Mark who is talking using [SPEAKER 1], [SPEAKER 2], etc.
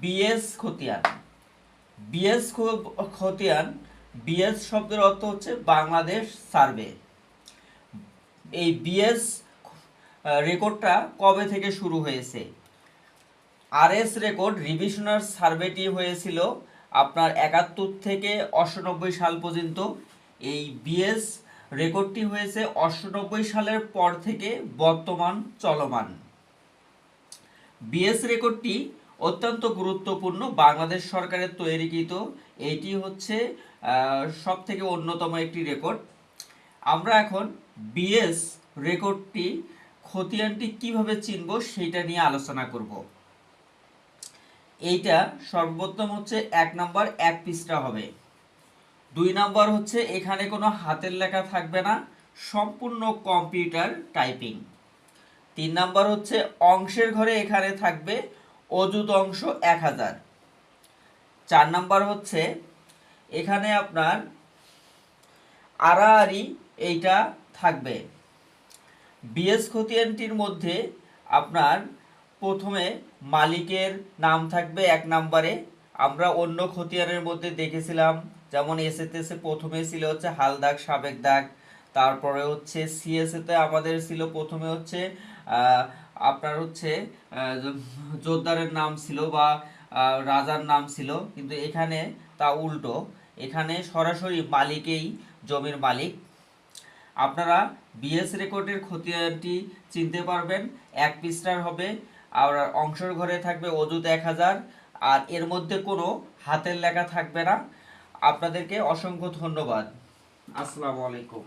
[SPEAKER 1] BS খতিয়ান। BS খতিয়ান, BS শব্দের অর্থ হচ্ছে বাংলাদেশ সার্ভে। এই বিএস রেকর্ডটা কবে থেকে শুরু হয়েছে? আরএস রেকর্ড রিভিশনাল সার্ভেটি হয়েছিল আপনার 71 থেকে 98 সাল পর্যন্ত। এই বিএস রেকর্ডটি হয়েছে 98 সালের পর থেকে বর্তমান চলমান। বিএস রেকর্ডটি অত্যন্ত গুরুত্বপূর্ণ, বাংলাদেশ সরকারের তৈরিকৃত। এটি হচ্ছে সব থেকে অন্যতম একটি রেকর্ড। আমরা এখন বিএস রেকর্ডটি খতিয়ানটি কিভাবে চিনব সেইটা নিয়ে আলোচনা করব। এইটা সর্বপ্রথম হচ্ছে 1 নম্বর 1 পৃষ্ঠা হবে। 2 নম্বর হচ্ছে এখানে কোনো হাতের লেখা থাকবে না, সম্পূর্ণ কম্পিউটার টাইপিং। 3 নম্বর হচ্ছে অংশের ঘরে এখানে থাকবে অযুত অংশ 1000। 4 নম্বর হচ্ছে এখানে আপনার আড়াআড়ি এইটা থাকবে। বিএস খতিয়ানটির মধ্যে আপনার প্রথমে মালিকের নাম থাকবে 1 নম্বরে। আমরা অন্য খতিয়ানের মধ্যে দেখেছিলাম, যেমন এসএতে প্রথমে ছিল হচ্ছে হালদাগ সাবেক দাগ, তারপরে হচ্ছে সিএসএতে আমাদের ছিল প্রথমে হচ্ছে আপনার হচ্ছে জোরদারের নাম ছিল বা রাজার নাম ছিল, কিন্তু এখানে তা উল্টো, এখানে সরাসরি মালিকেই জমির মালিক। আপনারা বিএস রেকর্ডের খতিয়ানটি চিনতে পারবেন। 1 পৃষ্ঠার হবে, আর অংশের ঘরে থাকবে অযুত 1000, আর এর মধ্যে কোনো হাতের লেখা থাকবে না। আপনাদেরকে অসংখ্য ধন্যবাদ। আসসালামু আলাইকুম।